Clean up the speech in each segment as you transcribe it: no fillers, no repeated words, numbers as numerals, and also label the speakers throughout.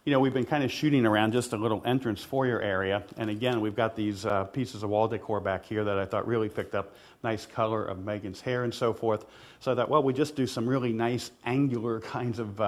Speaker 1: You know, we've been kind of shooting around just a little entrance foyer area, and again, we've got these pieces of wall decor back here that I thought really picked up nice color of Megan's hair and so forth. So I thought, well, we just do some really nice angular kinds of,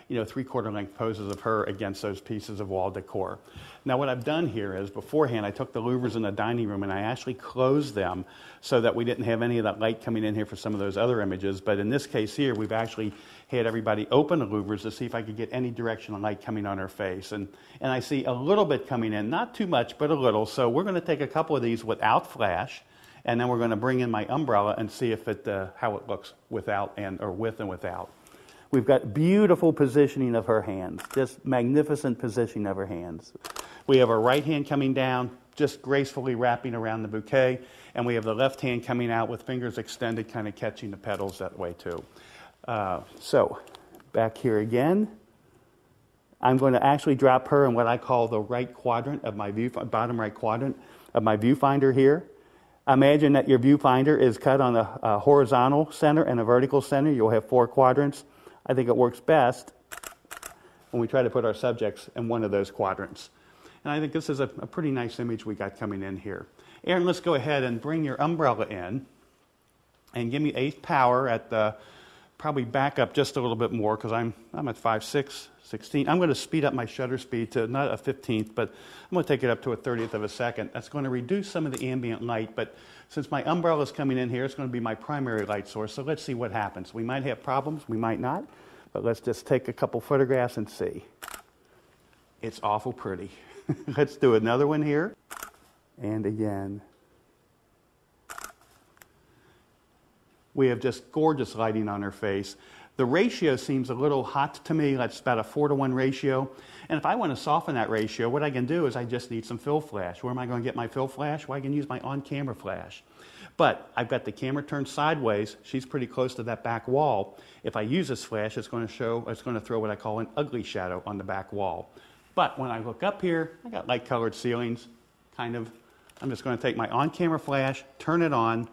Speaker 1: you know, 3/4 length poses of her against those pieces of wall decor. Now, what I've done here is beforehand, I took the louvers in the dining room and I actually closed them so that we didn't have any of that light coming in here for some of those other images. But in this case here, we've actually had everybody open the louvers to see if I could get any direction of light coming on her face. And I see a little bit coming in, not too much, but a little. So we're going to take a couple of these without flash, and then we're going to bring in my umbrella and see if it how it looks without or with and without. We've got beautiful positioning of her hands, just magnificent positioning of her hands. We have her right hand coming down, just gracefully wrapping around the bouquet, and we have the left hand coming out with fingers extended, kind of catching the petals that way too. So back here again, I'm going to actually drop her in what I call the right quadrant of my bottom right quadrant of my viewfinder here. Imagine that your viewfinder is cut on a horizontal center and a vertical center. You'll have 4 quadrants. I think it works best when we try to put our subjects in one of those quadrants. And I think this is a pretty nice image we got coming in here. Aaron, let's go ahead and bring your umbrella in and give me 8th power at the, probably back up just a little bit more because I'm at 5/6, 16. I'm going to speed up my shutter speed to not a 15th, but I'm going to take it up to a 30th of a second. That's going to reduce some of the ambient light, but since my umbrella is coming in here, it's going to be my primary light source, so let's see what happens. We might have problems, we might not, but let's just take a couple photographs and see. It's awful pretty. Let's do another one here, and again. We have just gorgeous lighting on her face. The ratio seems a little hot to me. That's about a 4-to-1 ratio. And if I want to soften that ratio, what I can do is I just need some fill flash. Where am I going to get my fill flash? Well, I can use my on-camera flash. But I've got the camera turned sideways. She's pretty close to that back wall. If I use this flash, it's going to throw what I call an ugly shadow on the back wall. But when I look up here, I got light-colored ceilings, kind of. I'm just going to take my on-camera flash, turn it on,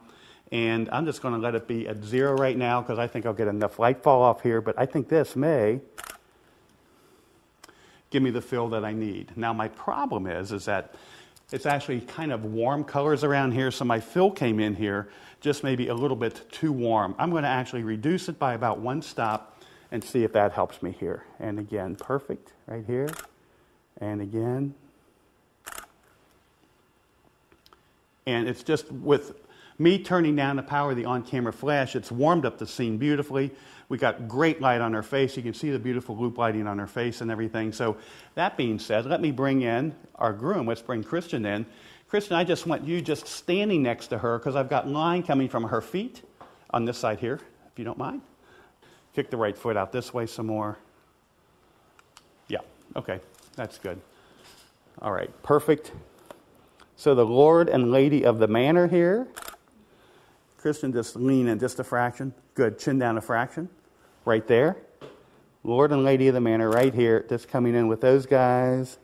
Speaker 1: and I'm just going to let it be at 0 right now because I think I'll get enough light fall off here, but I think this may give me the fill that I need. Now my problem is that it's actually kind of warm colors around here, so my fill came in here just maybe a little bit too warm. I'm going to actually reduce it by about 1 stop and see if that helps me here. And again, perfect right here. And again. And it's just with me turning down the power of the on-camera flash, it's warmed up the scene beautifully. We got great light on her face. You can see the beautiful loop lighting on her face and everything. So that being said, let me bring in our groom. Let's bring Christian in. Christian, I just want you just standing next to her because I've got line coming from her feet on this side here, if you don't mind. Kick the right foot out this way some more. Yeah, okay, that's good. All right, perfect. So the Lord and Lady of the Manor here. Christian, just lean in just a fraction. Good, chin down a fraction. Right there. Lord and Lady of the Manor right here, just coming in with those guys.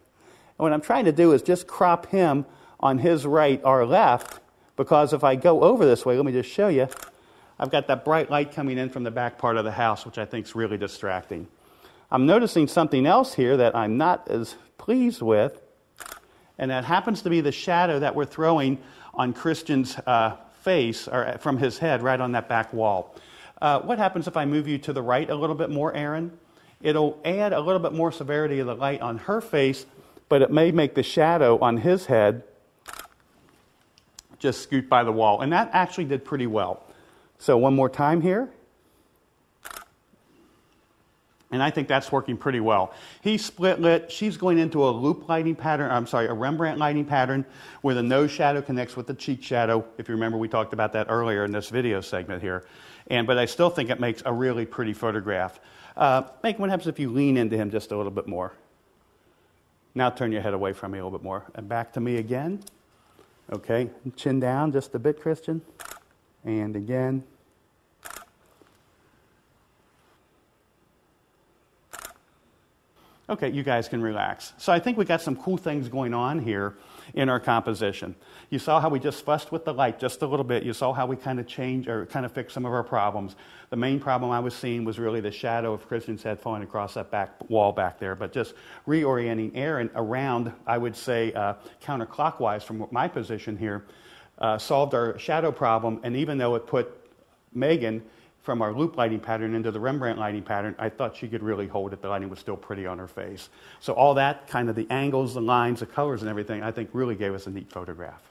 Speaker 1: And what I'm trying to do is just crop him on his right or left, because if I go over this way, let me just show you, I've got that bright light coming in from the back part of the house, which I think is really distracting. I'm noticing something else here that I'm not as pleased with, and that happens to be the shadow that we're throwing on Christian's face, or from his head, right on that back wall. What happens if I move you to the right a little bit more, Aaron? It'll add a little bit more severity of the light on her face, but it may make the shadow on his head just scoot by the wall. And that actually did pretty well. So one more time here. And I think that's working pretty well. He's split lit. She's going into a loop lighting pattern, a Rembrandt lighting pattern where the nose shadow connects with the cheek shadow. If you remember, we talked about that earlier in this video segment here. But I still think it makes a really pretty photograph. What happens if you lean into him just a little bit more? Now turn your head away from me a little bit more. And back to me again. Okay, chin down just a bit, Christian. And again. Okay, you guys can relax. So I think we got some cool things going on here in our composition. You saw how we just fussed with the light just a little bit. You saw how we kind of changed or kind of fixed some of our problems. The main problem I was seeing was really the shadow of Christian's head falling across that back wall back there. But just reorienting Aaron around, I would say, counterclockwise from my position here, solved our shadow problem. And even though it put Megan from our loop lighting pattern into the Rembrandt lighting pattern, I thought she could really hold it. The lighting was still pretty on her face. So all that, kind of the angles, the lines, the colors and everything, I think really gave us a neat photograph.